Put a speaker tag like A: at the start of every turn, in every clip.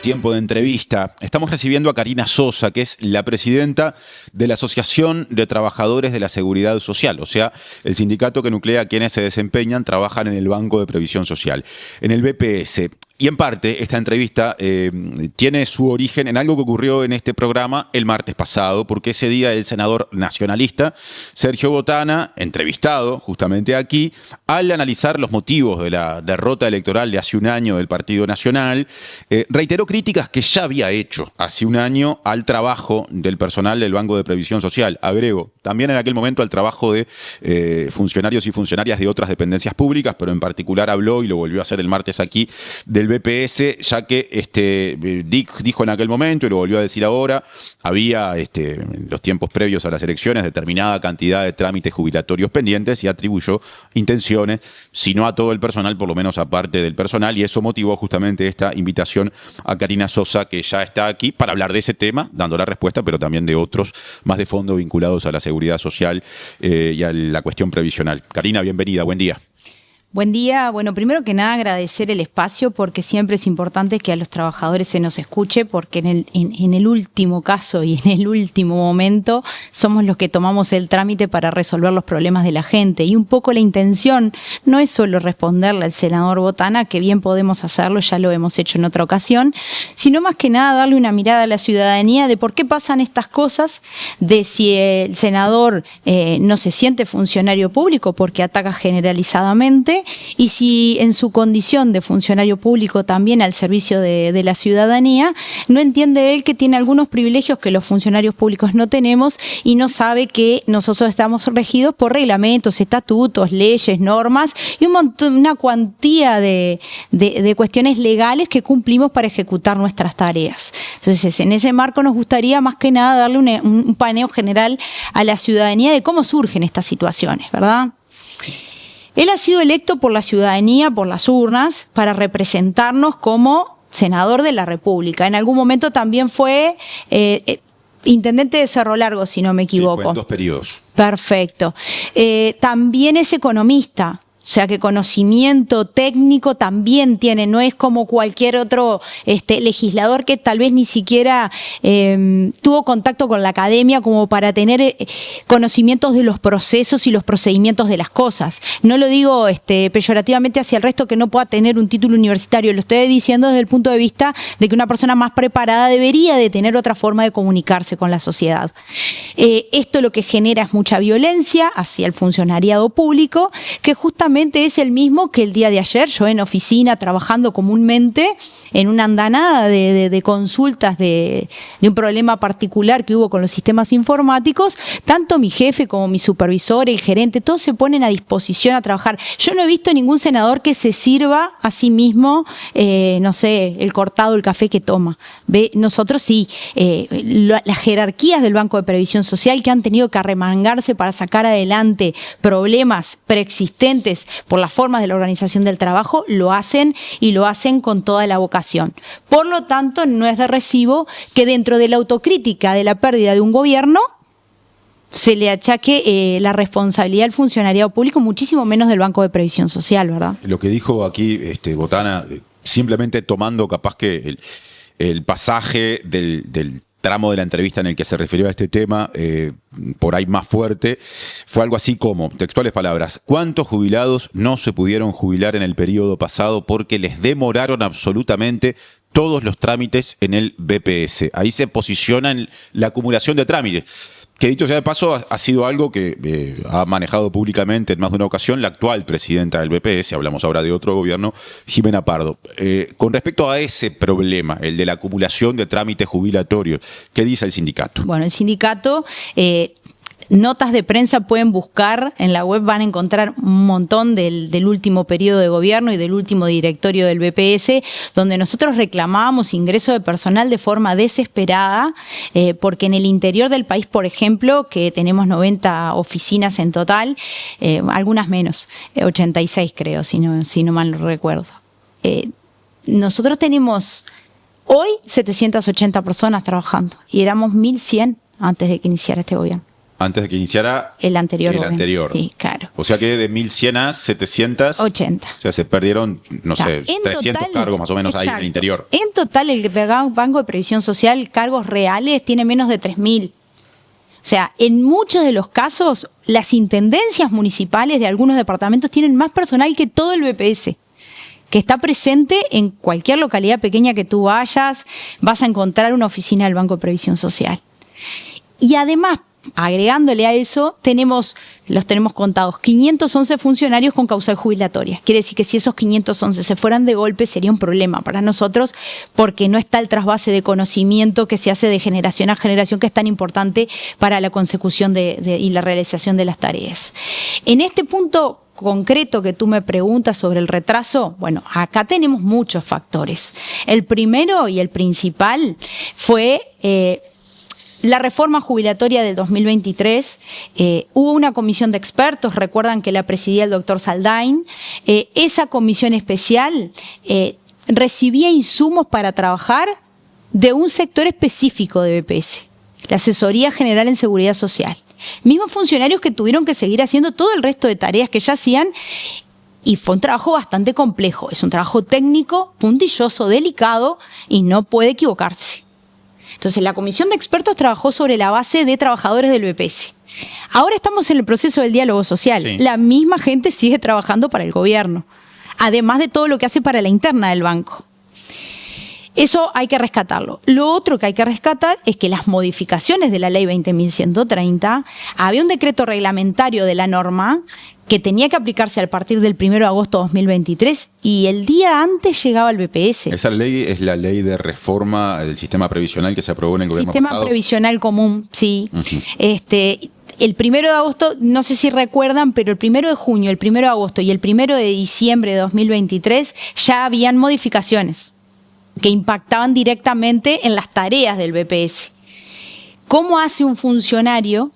A: tiempo de entrevista. Estamos recibiendo a Karina Sosa, que es la presidenta de la Asociación de Trabajadores de la Seguridad Social, o sea, el sindicato que nuclea a quienes se desempeñan, trabajan en el Banco de Previsión Social, en el BPS. Y en parte, esta entrevista tiene su origen en algo que ocurrió en este programa el martes pasado, porque ese día el senador nacionalista Sergio Botana, entrevistado justamente aquí, al analizar los motivos de la derrota electoral de hace un año del Partido Nacional, reiteró críticas que ya había hecho hace un año al trabajo del personal del Banco de Previsión Social. Agrego, también en aquel momento al trabajo de funcionarios y funcionarias de otras dependencias públicas, pero en particular habló, y lo volvió a hacer el martes aquí, del BPS, ya que dijo en aquel momento, y lo volvió a decir ahora, había en los tiempos previos a las elecciones determinada cantidad de trámites jubilatorios pendientes y atribuyó intenciones, si no a todo el personal, por lo menos a parte del personal, y eso motivó justamente esta invitación a Karina Sosa, que ya está aquí para hablar de ese tema, dando la respuesta, pero también de otros más de fondo vinculados a la seguridad social y a la cuestión previsional. Karina, bienvenida, buen día.
B: Buen día. Bueno, primero que nada agradecer el espacio, porque siempre es importante que a los trabajadores se nos escuche, porque en el último caso y en el último momento somos los que tomamos el trámite para resolver los problemas de la gente. Y un poco la intención no es solo responderle al senador Botana, que bien podemos hacerlo, ya lo hemos hecho en otra ocasión, sino más que nada darle una mirada a la ciudadanía de por qué pasan estas cosas, de si el senador no se siente funcionario público porque ataca generalizadamente, y si en su condición de funcionario público también al servicio de la ciudadanía, no entiende él que tiene algunos privilegios que los funcionarios públicos no tenemos, y no sabe que nosotros estamos regidos por reglamentos, estatutos, leyes, normas y una cuantía de cuestiones legales que cumplimos para ejecutar nuestras tareas. Entonces, en ese marco nos gustaría más que nada darle un paneo general a la ciudadanía de cómo surgen estas situaciones, ¿verdad? Él ha sido electo por la ciudadanía, por las urnas, para representarnos como senador de la República. En algún momento también fue intendente de Cerro Largo, si no me equivoco.
A: Sí, fue en 2 periodos.
B: Perfecto. También es economista. O sea que conocimiento técnico también tiene, no es como cualquier otro legislador que tal vez ni siquiera tuvo contacto con la academia como para tener conocimientos de los procesos y los procedimientos de las cosas. No lo digo peyorativamente hacia el resto que no pueda tener un título universitario, lo estoy diciendo desde el punto de vista de que una persona más preparada debería de tener otra forma de comunicarse con la sociedad. Esto lo que genera es mucha violencia hacia el funcionariado público, que justamente es el mismo que el día de ayer, yo en oficina trabajando comúnmente en una andanada de consultas de un problema particular que hubo con los sistemas informáticos, tanto mi jefe como mi supervisor, el gerente, todos se ponen a disposición a trabajar. Yo no he visto ningún senador que se sirva a sí mismo, no sé, el cortado, el café que toma. Nosotros sí, las jerarquías del Banco de Previsión Social que han tenido que arremangarse para sacar adelante problemas preexistentes por las formas de la organización del trabajo, lo hacen, y lo hacen con toda la vocación. Por lo tanto, no es de recibo que dentro de la autocrítica de la pérdida de un gobierno se le achaque la responsabilidad al funcionariado público, muchísimo menos del Banco de Previsión Social, ¿verdad?
A: Lo que dijo aquí Botana, simplemente tomando capaz que el pasaje del tramo de la entrevista en el que se refirió a este tema, por ahí más fuerte, fue algo así como, textuales palabras: ¿cuántos jubilados no se pudieron jubilar en el periodo pasado porque les demoraron absolutamente todos los trámites en el BPS? Ahí se posiciona en la acumulación de trámites, que dicho sea de paso ha sido algo que ha manejado públicamente en más de una ocasión la actual presidenta del BPS, hablamos ahora de otro gobierno, Jimena Pardo. Con respecto a ese problema, el de la acumulación de trámites jubilatorios, ¿qué dice el sindicato?
B: Bueno, el sindicato... notas de prensa pueden buscar, en la web van a encontrar un montón del último periodo de gobierno y del último directorio del BPS, donde nosotros reclamábamos ingreso de personal de forma desesperada, porque en el interior del país, por ejemplo, que tenemos 90 oficinas en total, algunas menos, 86 creo, si no mal recuerdo. Nosotros tenemos hoy 780 personas trabajando y éramos 1.100 antes de que iniciara este gobierno.
A: antes de que iniciara
B: el anterior.
A: Sí,
B: claro.
A: O sea que de 1.100 a 780. O sea, se perdieron, no sé, 300 total, cargos más o menos ahí en el interior.
B: En total, el Banco de Previsión Social, cargos reales, tiene menos de 3.000. O sea, en muchos de los casos, las intendencias municipales de algunos departamentos tienen más personal que todo el BPS, que está presente en cualquier localidad pequeña que tú vayas, vas a encontrar una oficina del Banco de Previsión Social. Y además, agregándole a eso, los tenemos contados 511 funcionarios con causal jubilatoria. Quiere decir que si esos 511 se fueran de golpe sería un problema para nosotros porque no está el trasvase de conocimiento que se hace de generación a generación, que es tan importante para la consecución y la realización de las tareas. En este punto concreto que tú me preguntas sobre el retraso, bueno, acá tenemos muchos factores. El primero y el principal fue la reforma jubilatoria del 2023. Hubo una comisión de expertos, recuerdan que la presidía el doctor Saldain. Esa comisión especial recibía insumos para trabajar de un sector específico de BPS, la Asesoría General en Seguridad Social. Mismos funcionarios que tuvieron que seguir haciendo todo el resto de tareas que ya hacían, y fue un trabajo bastante complejo. Es un trabajo técnico, puntilloso, delicado y no puede equivocarse. Entonces, la comisión de expertos trabajó sobre la base de trabajadores del BPS. Ahora estamos en el proceso del diálogo social. Sí. La misma gente sigue trabajando para el gobierno, además de todo lo que hace para la interna del banco. Eso hay que rescatarlo. Lo otro que hay que rescatar es que las modificaciones de la ley 20.130, había un decreto reglamentario de la norma que tenía que aplicarse a partir del 1 de agosto de 2023 y el día antes llegaba el BPS.
A: Esa ley es la ley de reforma del sistema previsional que se aprobó en el gobierno pasado.
B: Sistema previsional común, sí. El 1 de agosto, no sé si recuerdan, pero el 1 de junio, el 1 de agosto y el 1 de diciembre de 2023 ya habían modificaciones que impactaban directamente en las tareas del BPS. ¿Cómo hace un funcionario,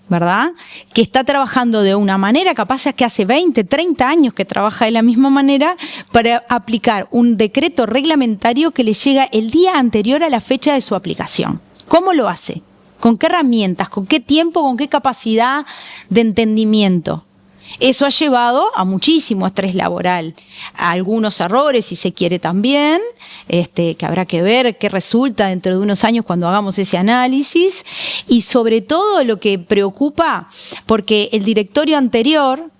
B: verdad, que está trabajando de una manera, capaz es que hace 20, 30 años que trabaja de la misma manera, para aplicar un decreto reglamentario que le llega el día anterior a la fecha de su aplicación? ¿Cómo lo hace? ¿Con qué herramientas? ¿Con qué tiempo? ¿Con qué capacidad de entendimiento? Eso ha llevado a muchísimo estrés laboral, a algunos errores, si se quiere también, que habrá que ver qué resulta dentro de unos años cuando hagamos ese análisis, y sobre todo lo que preocupa, porque el directorio anterior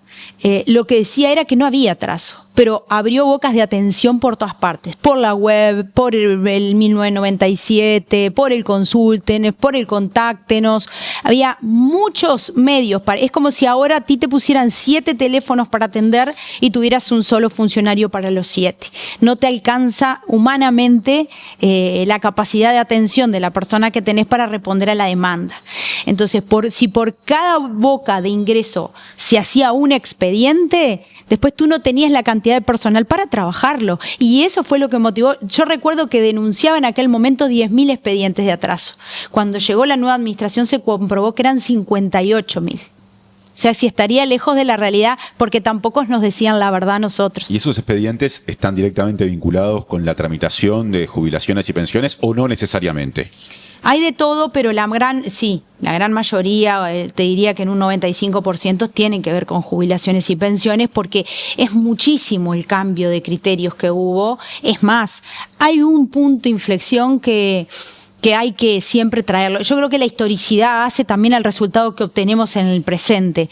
B: lo que decía era que no había atraso, pero abrió bocas de atención por todas partes, por la web, por el 1997, por el Consúltenos, por el Contáctenos. Había muchos medios. Es como si ahora a ti te pusieran 7 teléfonos para atender y tuvieras un solo funcionario para los 7. No te alcanza humanamente la capacidad de atención de la persona que tenés para responder a la demanda. Entonces, si por cada boca de ingreso se hacía un expediente, después tú no tenías la cantidad de personal para trabajarlo. Y eso fue lo que motivó. Yo recuerdo que denunciaba en aquel momento 10.000 expedientes de atraso. Cuando llegó la nueva administración se comprobó que eran 58.000. O sea, si estaría lejos de la realidad, porque tampoco nos decían la verdad a nosotros.
A: ¿Y esos expedientes están directamente vinculados con la tramitación de jubilaciones y pensiones o no necesariamente?
B: Hay de todo, pero la gran mayoría, te diría que en un 95% tienen que ver con jubilaciones y pensiones, porque es muchísimo el cambio de criterios que hubo. Es más, hay un punto de inflexión que hay que siempre traerlo. Yo creo que la historicidad hace también al resultado que obtenemos en el presente.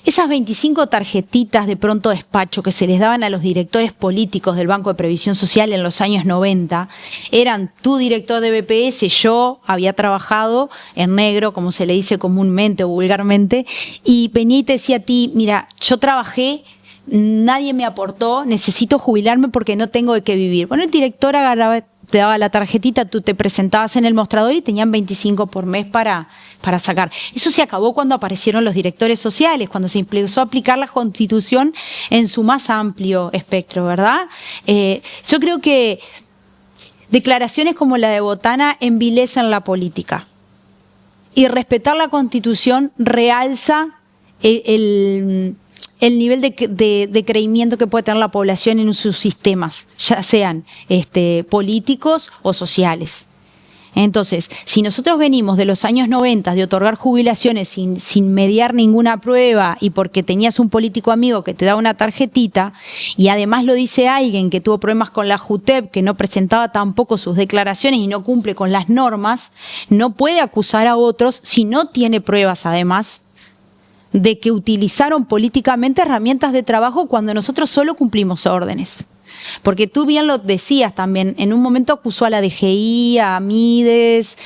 B: Esas 25 tarjetitas de pronto despacho que se les daban a los directores políticos del Banco de Previsión Social en los años 90, eran tu director de BPS, yo había trabajado en negro, como se le dice comúnmente o vulgarmente, y venía y te decía a ti, mira, yo trabajé, nadie me aportó, necesito jubilarme porque no tengo de qué vivir. Bueno, el director agarraba, te daba la tarjetita, tú te presentabas en el mostrador y tenían 25 por mes para sacar. Eso se acabó cuando aparecieron los directores sociales, cuando se empezó a aplicar la Constitución en su más amplio espectro, ¿verdad? Yo creo que declaraciones como la de Botana envilecen la política. Y respetar la Constitución realza el nivel de creimiento que puede tener la población en sus sistemas, ya sean políticos o sociales. Entonces, si nosotros venimos de los años 90 de otorgar jubilaciones sin mediar ninguna prueba y porque tenías un político amigo que te da una tarjetita, y además lo dice alguien que tuvo problemas con la JUTEP, que no presentaba tampoco sus declaraciones y no cumple con las normas, no puede acusar a otros si no tiene pruebas además de que utilizaron políticamente herramientas de trabajo cuando nosotros solo cumplimos órdenes. Porque tú bien lo decías también, en un momento acusó a la DGI, a Mides,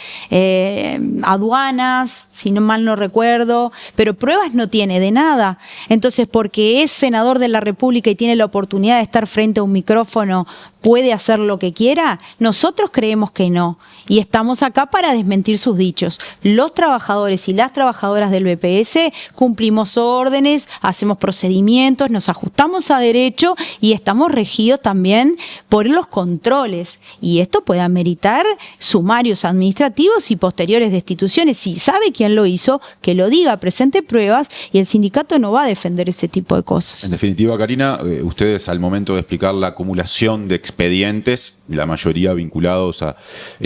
B: aduanas, si no mal no recuerdo, pero pruebas no tiene de nada. Entonces, porque es senador de la República y tiene la oportunidad de estar frente a un micrófono, ¿puede hacer lo que quiera? Nosotros creemos que no, y estamos acá para desmentir sus dichos. Los trabajadores y las trabajadoras del BPS cumplimos órdenes, hacemos procedimientos, nos ajustamos a derecho y estamos regidos también por los controles, y esto puede ameritar sumarios administrativos y posteriores destituciones. Si sabe quién lo hizo, que lo diga, presente pruebas, y el sindicato no va a defender ese tipo de cosas.
A: En definitiva, Karina, ustedes al momento de explicar la acumulación de expedientes, la mayoría vinculados a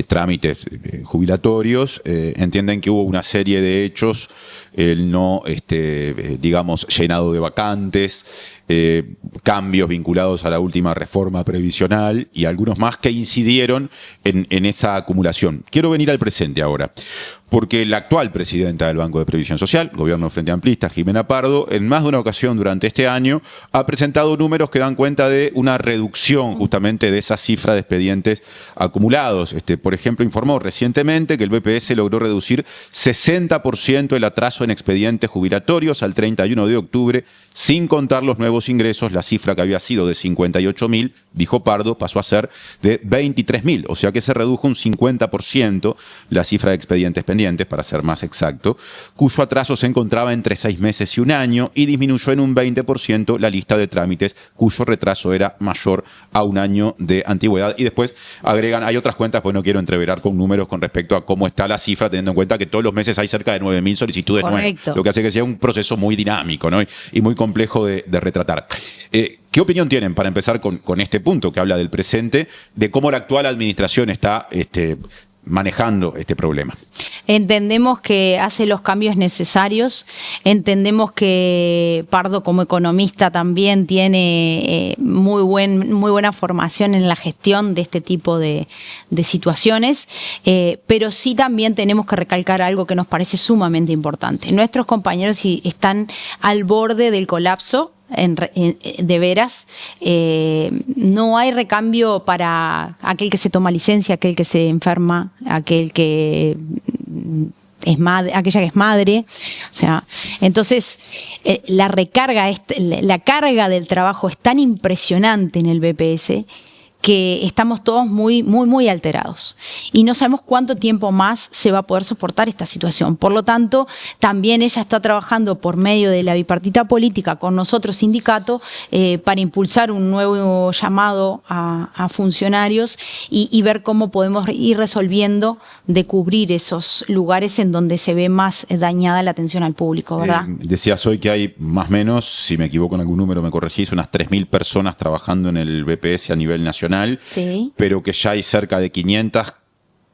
A: trámites jubilatorios, entienden que hubo una serie de hechos, el no, digamos, llenado de vacantes, cambios vinculados a la última reforma previsional y algunos más que incidieron en esa acumulación. Quiero venir al presente ahora, porque la actual presidenta del Banco de Previsión Social, gobierno Frente Amplista, Jimena Pardo, en más de una ocasión durante este año ha presentado números que dan cuenta de una reducción justamente de esa cifra de expedientes acumulados. Por ejemplo, informó recientemente que el BPS logró reducir 60% el atraso en expedientes jubilatorios al 31 de octubre, sin contar los nuevos ingresos. La cifra que había sido de 58.000, dijo Pardo, pasó a ser de 23.000, o sea que se redujo un 50% la cifra de expedientes pendientes, para ser más exacto, cuyo atraso se encontraba entre 6 meses y un año, y disminuyó en un 20% la lista de trámites cuyo retraso era mayor a un año de antigüedad. Y después agregan, hay otras cuentas, pues no quiero entreverar con números con respecto a cómo está la cifra, teniendo en cuenta que todos los meses hay cerca de 9.000 solicitudes nuevas, lo que hace que sea un proceso muy dinámico, ¿no? y muy complejo de retratar. ¿Qué opinión tienen, para empezar con este punto que habla del presente, de cómo la actual administración está manejando este problema?
B: Entendemos que hace los cambios necesarios, entendemos que Pardo como economista también tiene muy buena formación en la gestión de este tipo de situaciones, pero sí también tenemos que recalcar algo que nos parece sumamente importante. Nuestros compañeros están al borde del colapso. De veras, no hay recambio para aquel que se toma licencia, aquel que se enferma, aquel que es madre, aquella que es madre. O sea, entonces la carga del trabajo es tan impresionante en el BPS que estamos todos muy alterados y no sabemos cuánto tiempo más se va a poder soportar esta situación. Por lo tanto, también ella está trabajando por medio de la bipartita política con nosotros, sindicato, para impulsar un nuevo llamado a funcionarios y ver cómo podemos ir resolviendo de cubrir esos lugares en donde se ve más dañada la atención al público, ¿verdad?
A: Decías hoy que hay más o menos, si me equivoco en algún número me corregís, unas 3.000 personas trabajando en el BPS a nivel nacional. Sí. Pero que ya hay cerca de 500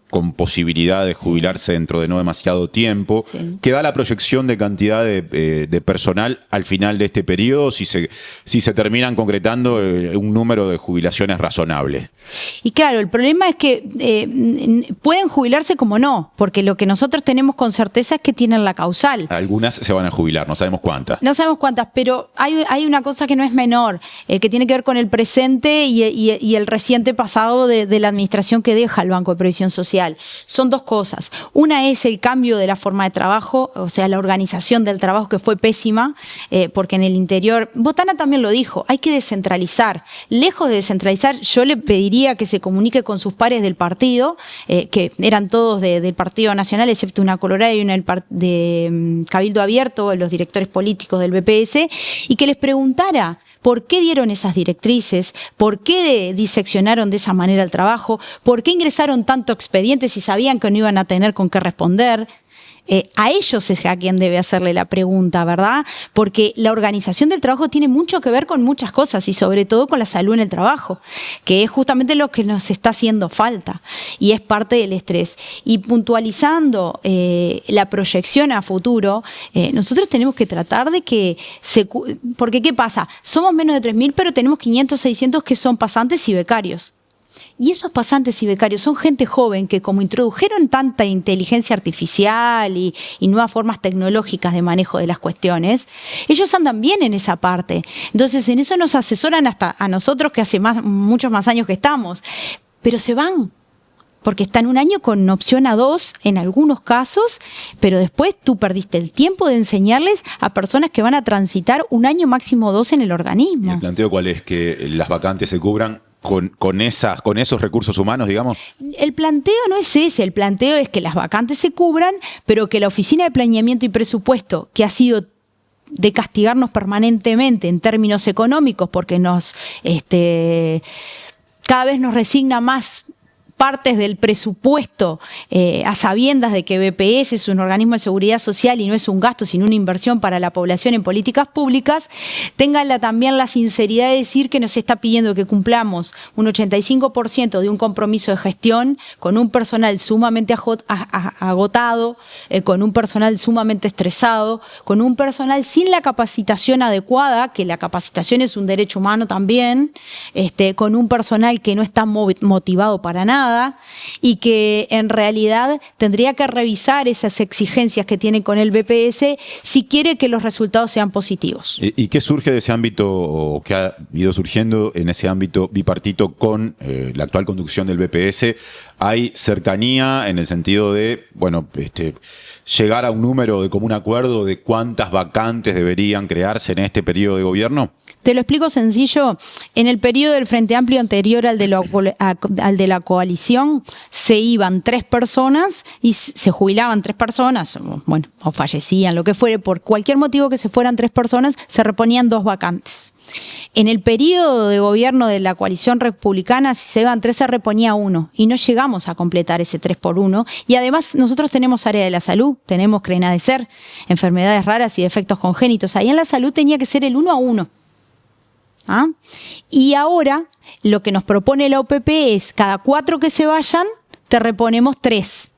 A: con posibilidad de jubilarse dentro de no demasiado tiempo. Sí. ¿Qué da la proyección de cantidad de personal al final de este periodo si se terminan concretando un número de jubilaciones razonable?
B: Y claro, el problema es que pueden jubilarse como no, porque lo que nosotros tenemos con certeza es que tienen la causal.
A: Algunas se van a jubilar, no sabemos cuántas.
B: No sabemos cuántas, pero hay una cosa que no es menor, que tiene que ver con el presente y el reciente pasado de la administración que deja el Banco de Previsión Social. Son dos cosas. Una es el cambio de la forma de trabajo, o sea, la organización del trabajo, que fue pésima, porque en el interior, Botana también lo dijo, hay que descentralizar. Lejos de descentralizar, yo le pediría que se comunique con sus pares del partido, que eran todos del Partido Nacional, excepto una colorada y una de Cabildo Abierto, los directores políticos del BPS, y que les preguntara ¿por qué dieron esas directrices? ¿Por qué diseccionaron de esa manera el trabajo? ¿Por qué ingresaron tanto expedientes si sabían que no iban a tener con qué responder? A ellos es a quien debe hacerle la pregunta, ¿verdad? Porque la organización del trabajo tiene mucho que ver con muchas cosas y sobre todo con la salud en el trabajo, que es justamente lo que nos está haciendo falta y es parte del estrés. Y puntualizando la proyección a futuro, nosotros tenemos que tratar de que porque ¿qué pasa? Somos menos de 3.000, pero tenemos 500, 600 que son pasantes y becarios. Y esos pasantes y becarios son gente joven que, como introdujeron tanta inteligencia artificial y nuevas formas tecnológicas de manejo de las cuestiones, ellos andan bien en esa parte. Entonces en eso nos asesoran hasta a nosotros, que hace muchos más años que estamos, pero se van. Porque están un año con opción a 2 en algunos casos, pero después tú perdiste el tiempo de enseñarles a personas que van a transitar un año máximo 2 en el organismo.
A: ¿Y el planteo cuál es? ¿Que las vacantes se cubran con esos recursos humanos, digamos?
B: El planteo no es ese, el planteo es que las vacantes se cubran, pero que la Oficina de Planeamiento y Presupuesto, que ha sido de castigarnos permanentemente en términos económicos, porque cada vez nos resigna más partes del presupuesto a sabiendas de que BPS es un organismo de seguridad social y no es un gasto, sino una inversión para la población en políticas públicas, tengan también la sinceridad de decir que nos está pidiendo que cumplamos un 85% de un compromiso de gestión con un personal sumamente agotado, con un personal sumamente estresado, con un personal sin la capacitación adecuada, que la capacitación es un derecho humano también, con un personal que no está motivado para nada, y que en realidad tendría que revisar esas exigencias que tiene con el BPS si quiere que los resultados sean positivos.
A: ¿Y qué surge de ese ámbito, o qué ha ido surgiendo en ese ámbito bipartito con la actual conducción del BPS? ¿Hay cercanía en el sentido de, bueno, llegar a un número de común acuerdo de cuántas vacantes deberían crearse en este periodo de gobierno?
B: Te lo explico sencillo. En el periodo del Frente Amplio anterior al de la coalición, se iban 3 personas y se jubilaban 3 personas, bueno, o fallecían, lo que fuere, por cualquier motivo que se fueran 3 personas, se reponían 2 vacantes. En el periodo de gobierno de la coalición republicana, si se iban 3, se reponía 1 y no llegamos a completar ese 3 por 1. Y además nosotros tenemos área de la salud, tenemos CRENADECER, enfermedades raras y defectos congénitos. Ahí en la salud tenía que ser el 1 a 1. ¿Ah? Y ahora lo que nos propone la OPP es cada 4 que se vayan, te reponemos 3.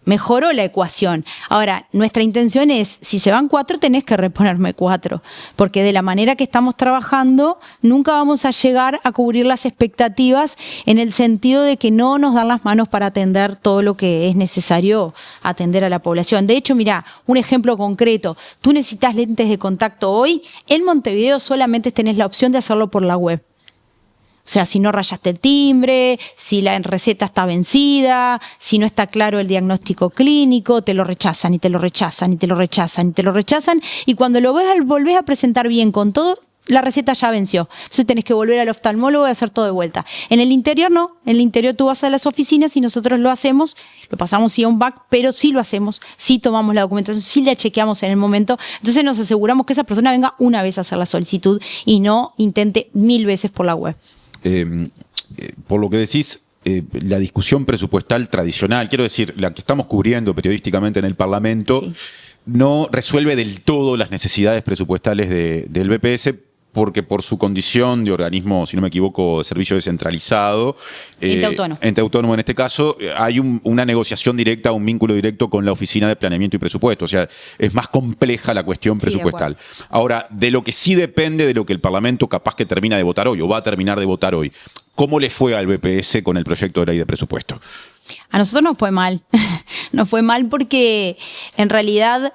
B: Mejoró la ecuación. Ahora, nuestra intención es, si se van 4, tenés que reponerme 4, porque de la manera que estamos trabajando, nunca vamos a llegar a cubrir las expectativas en el sentido de que no nos dan las manos para atender todo lo que es necesario atender a la población. De hecho, mira, un ejemplo concreto, tú necesitas lentes de contacto hoy, en Montevideo solamente tenés la opción de hacerlo por la web. O sea, si no rayaste el timbre, si la receta está vencida, si no está claro el diagnóstico clínico, te lo rechazan y te lo rechazan y te lo rechazan y te lo rechazan. Y cuando lo volvés a presentar bien con todo, la receta ya venció. Entonces tenés que volver al oftalmólogo y hacer todo de vuelta. En el interior no. En el interior tú vas a las oficinas y nosotros lo hacemos, lo pasamos sí a un back, pero sí lo hacemos, sí tomamos la documentación, sí la chequeamos en el momento. Entonces nos aseguramos que esa persona venga una vez a hacer la solicitud y no intente 1000 veces por la web.
A: Por lo que decís, la discusión presupuestal tradicional, quiero decir, la que estamos cubriendo periodísticamente en el Parlamento, sí, no resuelve del todo las necesidades presupuestales del BPS, porque por su condición de organismo, si no me equivoco, de servicio descentralizado, ente autónomo en este caso, hay una negociación directa, un vínculo directo con la Oficina de Planeamiento y Presupuesto. O sea, es más compleja la cuestión presupuestal. Ahora, de lo que sí depende de lo que el Parlamento capaz que termina de votar hoy, o va a terminar de votar hoy, ¿cómo le fue al BPS con el proyecto de ley de presupuesto?
B: A nosotros nos fue mal. Nos fue mal porque en realidad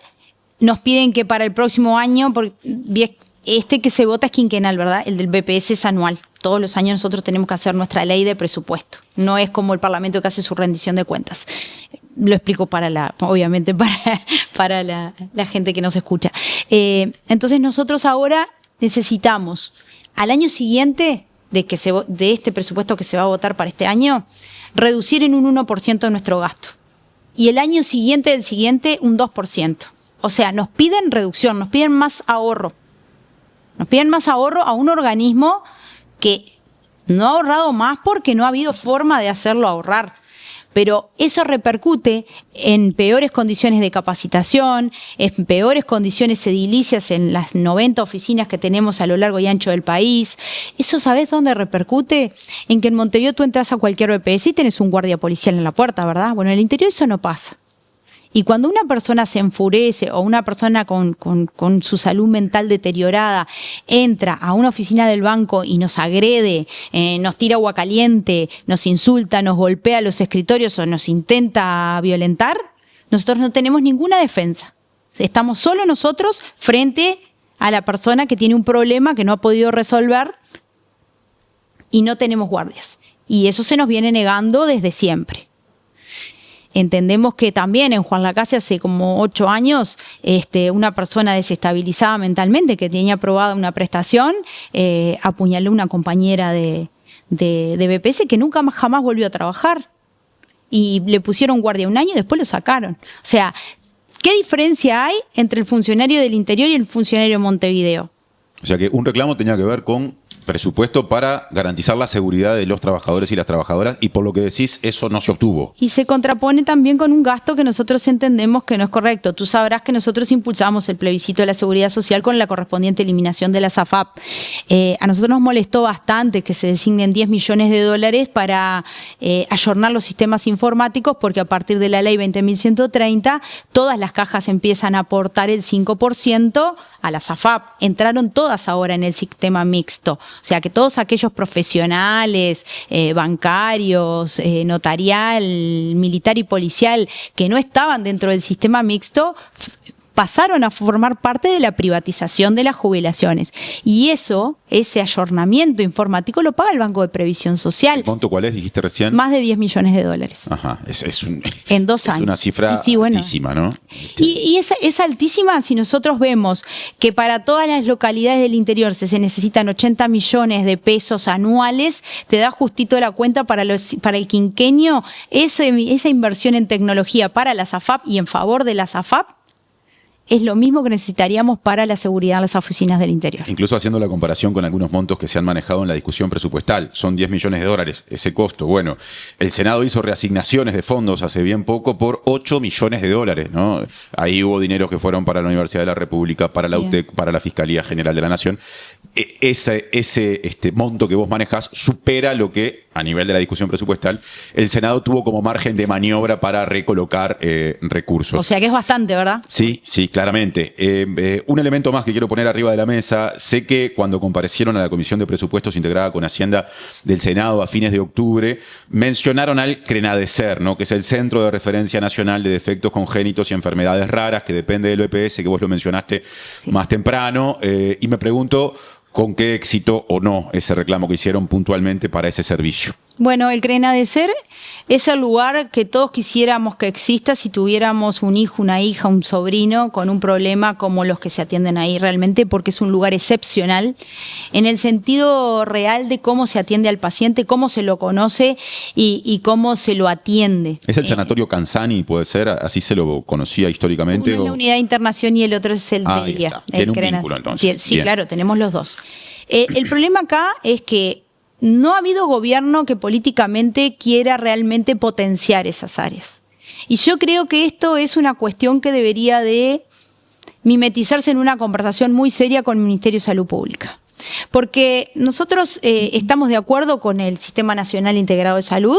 B: nos piden que para el próximo año, que se vota es quinquenal, ¿verdad? El del BPS es anual. Todos los años nosotros tenemos que hacer nuestra ley de presupuesto. No es como el Parlamento que hace su rendición de cuentas. Lo explico obviamente para la gente que nos escucha. Entonces nosotros ahora necesitamos al año siguiente de este presupuesto que se va a votar para este año, reducir en un 1% nuestro gasto. Y el año siguiente del siguiente un 2%. O sea, nos piden reducción, nos piden más ahorro. Nos piden más ahorro a un organismo que no ha ahorrado más porque no ha habido forma de hacerlo ahorrar. pero eso repercute en peores condiciones de capacitación, en peores condiciones edilicias en las 90 oficinas que tenemos a lo largo y ancho del país. ¿Eso sabés dónde repercute? En que en Montevideo tú entras a cualquier BPS y tenés un guardia policial en la puerta, ¿verdad? Bueno, en el interior eso no pasa. Y cuando una persona se enfurece o una persona con su salud mental deteriorada entra a una oficina del banco y nos agrede, nos tira agua caliente, nos insulta, nos golpea los escritorios o nos intenta violentar, nosotros no tenemos ninguna defensa. Estamos solo nosotros frente a la persona que tiene un problema que no ha podido resolver y no tenemos guardias. Y eso se nos viene negando desde siempre. Entendemos que también en Juan Lacase hace como 8 años una persona desestabilizada mentalmente que tenía aprobada una prestación apuñaló a una compañera de BPS que nunca jamás volvió a trabajar y le pusieron guardia 1 año y después lo sacaron. O sea, ¿qué diferencia hay entre el funcionario del interior y el funcionario de Montevideo?
A: O sea que un reclamo tenía que ver con presupuesto para garantizar la seguridad de los trabajadores y las trabajadoras, y por lo que decís, eso no se obtuvo.
B: Y se contrapone también con un gasto que nosotros entendemos que no es correcto. Tú sabrás que nosotros impulsamos el plebiscito de la seguridad social con la correspondiente eliminación de las AFAP. A nosotros nos molestó bastante que se designen 10 millones de dólares para ayornar los sistemas informáticos, porque a partir de la ley 20.130, todas las cajas empiezan a aportar el 5% a las AFAP. Entraron todas ahora en el sistema mixto. O sea que todos aquellos profesionales, bancarios, notarial, militar y policial que no estaban dentro del sistema mixto pasaron a formar parte de la privatización de las jubilaciones. Y eso, ese ayornamiento informático, lo paga el Banco de Previsión Social.
A: ¿El monto cuál es? Dijiste recién.
B: Más de 10 millones de dólares.
A: Ajá,
B: en 2 años.
A: Es una cifra
B: sí, bueno,
A: altísima, ¿no?
B: Y es altísima si nosotros vemos que para todas las localidades del interior se necesitan 80 millones de pesos anuales, te da justito la cuenta para el quinquenio, esa inversión en tecnología para las AFAP y en favor de las AFAP, es lo mismo que necesitaríamos para la seguridad en las oficinas del interior.
A: Incluso haciendo la comparación con algunos montos que se han manejado en la discusión presupuestal, son 10 millones de dólares ese costo. Bueno, el Senado hizo reasignaciones de fondos hace bien poco por 8 millones de dólares, ¿no? Ahí hubo dineros que fueron para la Universidad de la República, para la UTEC, para la Fiscalía General de la Nación. Ese monto que vos manejás supera lo que, a nivel de la discusión presupuestal, el Senado tuvo como margen de maniobra para recolocar recursos.
B: O sea que es bastante, ¿verdad?
A: Sí, claramente. Un elemento más que quiero poner arriba de la mesa. Sé que cuando comparecieron a la Comisión de Presupuestos integrada con Hacienda del Senado a fines de octubre, mencionaron al CRENADESER, ¿no? Que es el Centro de Referencia Nacional de Defectos Congénitos y Enfermedades Raras, que depende del BPS, que vos lo mencionaste más temprano. Y me pregunto con qué éxito o no ese reclamo que hicieron puntualmente para ese servicio.
B: Bueno, el CRENADESER es el lugar que todos quisiéramos que exista si tuviéramos un hijo, una hija, un sobrino con un problema como los que se atienden ahí realmente, porque es un lugar excepcional en el sentido real de cómo se atiende al paciente, cómo se lo conoce y cómo se lo atiende.
A: ¿Es el sanatorio Canzani, puede ser? ¿Así se lo conocía históricamente?
B: Uno es la unidad de internación y el otro es el de día.
A: Tiene un vínculo entonces.
B: Sí, claro, tenemos los dos. El problema acá es que no ha habido gobierno que políticamente quiera realmente potenciar esas áreas. Y yo creo que esto es una cuestión que debería de mimetizarse en una conversación muy seria con el Ministerio de Salud Pública. Porque nosotros estamos de acuerdo con el Sistema Nacional Integrado de Salud,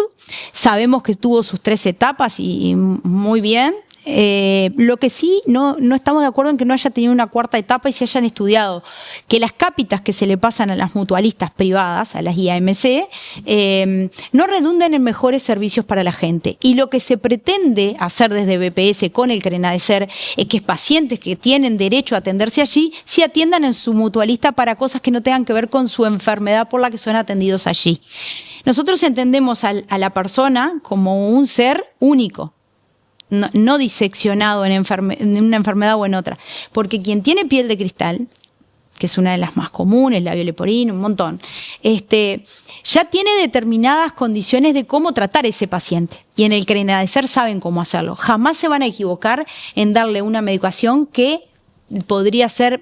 B: sabemos que tuvo sus 3 etapas y muy bien. Lo que sí no estamos de acuerdo en que no haya tenido una 4ª etapa y se hayan estudiado que las cápitas que se le pasan a las mutualistas privadas, a las IAMC, no redunden en mejores servicios para la gente. Y lo que se pretende hacer desde BPS con el CRENADESER es que pacientes que tienen derecho a atenderse allí se atiendan en su mutualista para cosas que no tengan que ver con su enfermedad por la que son atendidos allí. Nosotros entendemos a la persona como un ser único. No diseccionado en una enfermedad o en otra. Porque quien tiene piel de cristal, que es una de las más comunes, labio leporino, un montón, ya tiene determinadas condiciones de cómo tratar a ese paciente. Y en el CRENADESER saben cómo hacerlo. Jamás se van a equivocar en darle una medicación que podría ser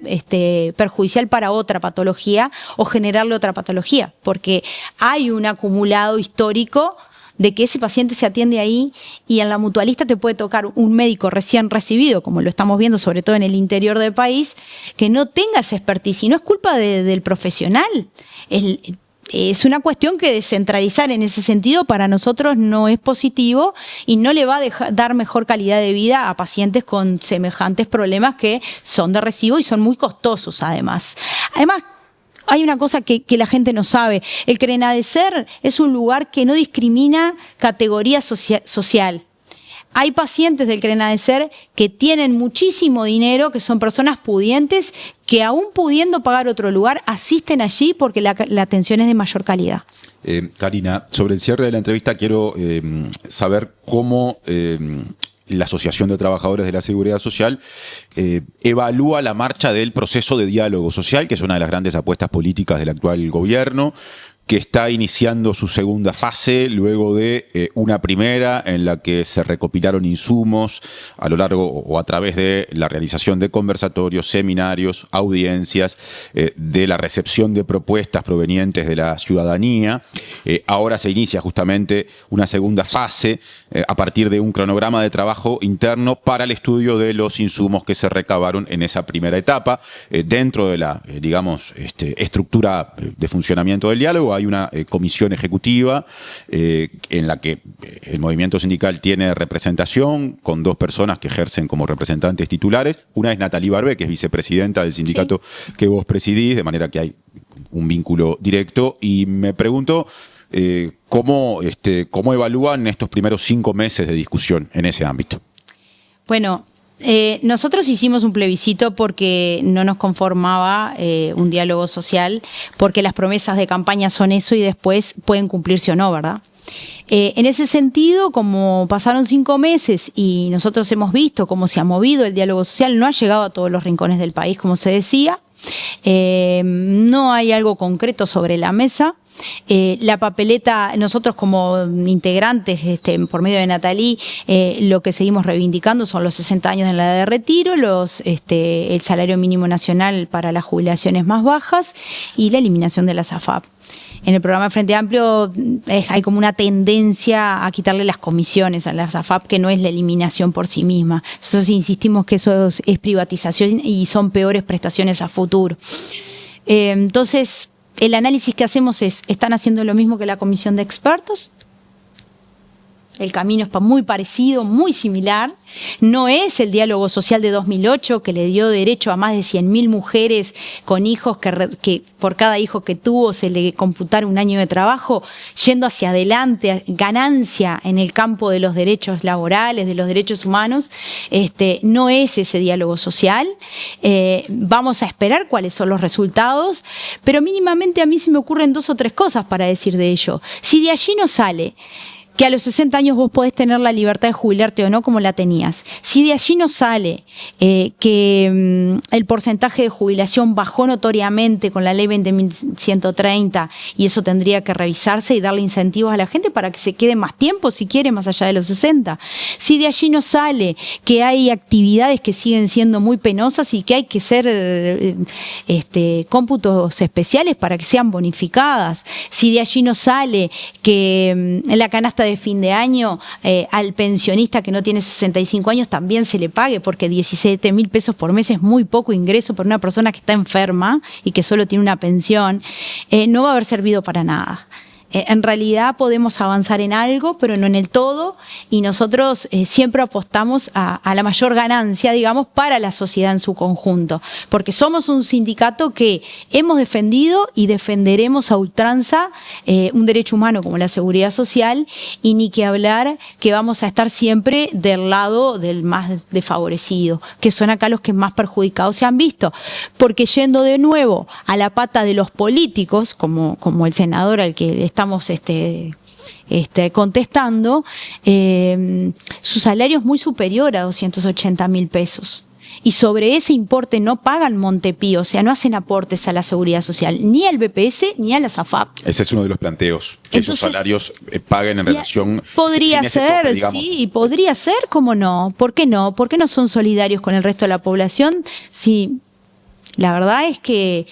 B: perjudicial para otra patología o generarle otra patología. Porque hay un acumulado histórico de que ese paciente se atiende ahí y en la mutualista te puede tocar un médico recién recibido, como lo estamos viendo sobre todo en el interior del país, que no tenga esa expertise. Y no es culpa del profesional. Es una cuestión que descentralizar en ese sentido para nosotros no es positivo y no le va a dar mejor calidad de vida a pacientes con semejantes problemas que son de recibo y son muy costosos además. Además, hay una cosa que la gente no sabe. El CRENADECER es un lugar que no discrimina categoría social. Hay pacientes del CRENADECER que tienen muchísimo dinero, que son personas pudientes, que aún pudiendo pagar otro lugar, asisten allí porque la atención es de mayor calidad.
A: Karina, sobre el cierre de la entrevista quiero saber cómo la Asociación de Trabajadores de la Seguridad Social evalúa la marcha del proceso de diálogo social, que es una de las grandes apuestas políticas del actual gobierno, que está iniciando su segunda fase luego de una primera en la que se recopilaron insumos a lo largo o a través de la realización de conversatorios, seminarios, audiencias, de la recepción de propuestas provenientes de la ciudadanía. Ahora se inicia justamente una segunda fase a partir de un cronograma de trabajo interno para el estudio de los insumos que se recabaron en esa primera etapa. Dentro de la, digamos, estructura de funcionamiento del diálogo hay una comisión ejecutiva en la que el movimiento sindical tiene representación con 2 personas que ejercen como representantes titulares. Una es Natalie Barbé, que es vicepresidenta del sindicato que vos presidís, de manera que hay un vínculo directo. Y me pregunto cómo evalúan estos primeros 5 meses de discusión en ese ámbito.
B: Bueno, nosotros hicimos un plebiscito porque no nos conformaba un diálogo social, porque las promesas de campaña son eso y después pueden cumplirse o no, ¿verdad? En ese sentido, como pasaron 5 meses y nosotros hemos visto cómo se ha movido el diálogo social, no ha llegado a todos los rincones del país, como se decía, no hay algo concreto sobre la mesa. La papeleta, nosotros como integrantes, por medio de Natalie, lo que seguimos reivindicando son los 60 años de la edad de retiro, el salario mínimo nacional para las jubilaciones más bajas y la eliminación de las AFAP. En el programa Frente Amplio hay como una tendencia a quitarle las comisiones a las AFAP, que no es la eliminación por sí misma. Nosotros insistimos que eso es privatización y son peores prestaciones a futuro. Entonces, el análisis que hacemos es, ¿están haciendo lo mismo que la comisión de expertos? El camino es muy parecido, muy similar. No es el diálogo social de 2008 que le dio derecho a más de 100.000 mujeres con hijos que por cada hijo que tuvo se le computara un año de trabajo, yendo hacia adelante, ganancia en el campo de los derechos laborales, de los derechos humanos. No es ese diálogo social. Vamos a esperar cuáles son los resultados, pero mínimamente a mí se me ocurren 2 o 3 cosas para decir de ello. Si de allí no sale que a los 60 años vos podés tener la libertad de jubilarte o no como la tenías. Si de allí no sale que el porcentaje de jubilación bajó notoriamente con la ley 20.130 y eso tendría que revisarse y darle incentivos a la gente para que se quede más tiempo si quiere más allá de los 60. Si de allí no sale que hay actividades que siguen siendo muy penosas y que hay que hacer cómputos especiales para que sean bonificadas. Si de allí no sale que la canasta de fin de año al pensionista que no tiene 65 años también se le pague, porque 17.000 pesos por mes es muy poco ingreso para una persona que está enferma y que solo tiene una pensión, no va a haber servido para nada. En realidad podemos avanzar en algo, pero no en el todo, y nosotros siempre apostamos a la mayor ganancia, digamos, para la sociedad en su conjunto, porque somos un sindicato que hemos defendido y defenderemos a ultranza un derecho humano como la seguridad social, y ni que hablar que vamos a estar siempre del lado del más desfavorecido, que son acá los que más perjudicados se han visto, porque yendo de nuevo a la pata de los políticos, como el senador al que estamos contestando, su salario es muy superior a 280.000 pesos. Y sobre ese importe no pagan Montepío, o sea, no hacen aportes a la seguridad social, ni al BPS ni a la SAFAP.
A: Ese es uno de los planteos, que entonces, esos salarios paguen en relación.
B: Podría ser, tope, sí, podría ser, ¿cómo no? ¿Por qué no? ¿Por qué no son solidarios con el resto de la población? Sí, la verdad es que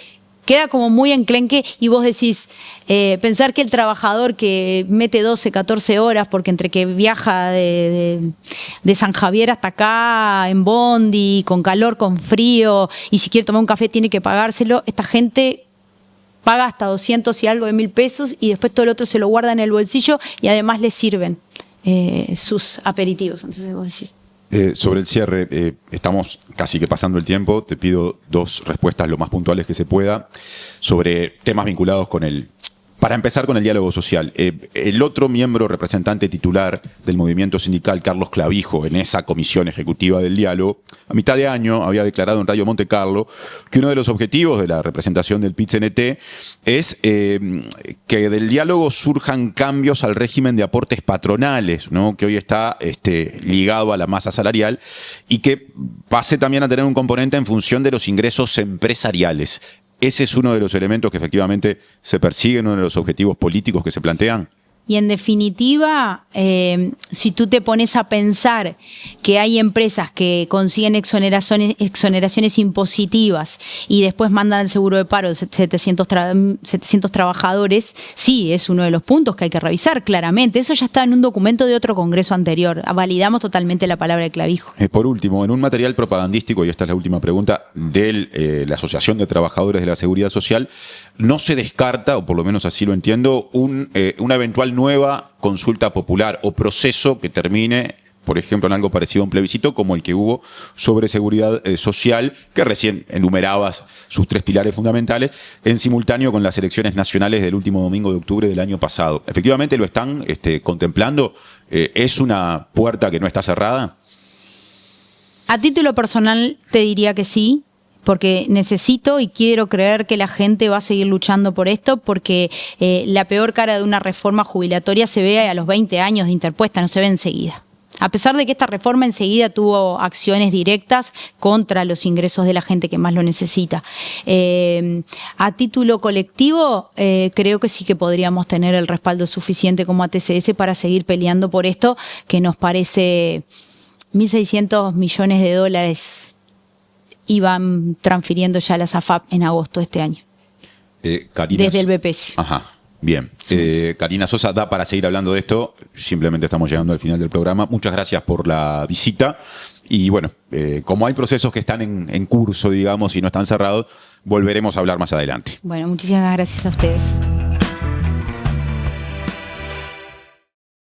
B: queda como muy enclenque y vos decís, pensar que el trabajador que mete 12, 14 horas, porque entre que viaja de San Javier hasta acá, en bondi, con calor, con frío, y si quiere tomar un café tiene que pagárselo, esta gente paga hasta 200 y algo de 1.000 pesos y después todo el otro se lo guarda en el bolsillo y además le sirven sus aperitivos. Entonces vos decís...
A: Sobre el cierre, estamos casi que pasando el tiempo. Te pido 2 respuestas lo más puntuales que se pueda sobre temas vinculados con el... Para empezar con el diálogo social, el otro miembro representante titular del movimiento sindical, Carlos Clavijo, en esa comisión ejecutiva del diálogo, a mitad de año había declarado en Radio Monte Carlo que uno de los objetivos de la representación del PIT-CNT es que del diálogo surjan cambios al régimen de aportes patronales, ¿no? Que hoy está ligado a la masa salarial y que pase también a tener un componente en función de los ingresos empresariales. ¿Ese es uno de los elementos que efectivamente se persiguen, uno de los objetivos políticos que se plantean?
B: Y en definitiva, si tú te pones a pensar que hay empresas que consiguen exoneraciones impositivas y después mandan al seguro de paro 700 trabajadores, sí, es uno de los puntos que hay que revisar, claramente. Eso ya está en un documento de otro congreso anterior. Validamos totalmente la palabra de Clavijo.
A: Por último, en un material propagandístico, y esta es la última pregunta, de la Asociación de Trabajadores de la Seguridad Social, no se descarta, o por lo menos así lo entiendo, una eventual nueva consulta popular o proceso que termine, por ejemplo, en algo parecido a un plebiscito como el que hubo sobre seguridad social, que recién enumerabas sus 3 pilares fundamentales, en simultáneo con las elecciones nacionales del último domingo de octubre del año pasado. ¿Efectivamente lo están contemplando? ¿Es una puerta que no está cerrada?
B: A título personal te diría que sí, porque necesito y quiero creer que la gente va a seguir luchando por esto, porque la peor cara de una reforma jubilatoria se ve a los 20 años de interpuesta, no se ve enseguida. A pesar de que esta reforma enseguida tuvo acciones directas contra los ingresos de la gente que más lo necesita. A título colectivo, creo que sí que podríamos tener el respaldo suficiente como ATCS para seguir peleando por esto, que nos parece 1.600 millones de dólares iban transfiriendo ya las AFAP en agosto de este año. Desde el BPS.
A: Ajá, bien. Sí. Karina Sosa, da para seguir hablando de esto. Simplemente estamos llegando al final del programa. Muchas gracias por la visita. Y bueno, como hay procesos que están en curso, digamos, y no están cerrados, volveremos a hablar más adelante.
B: Bueno, muchísimas gracias a ustedes.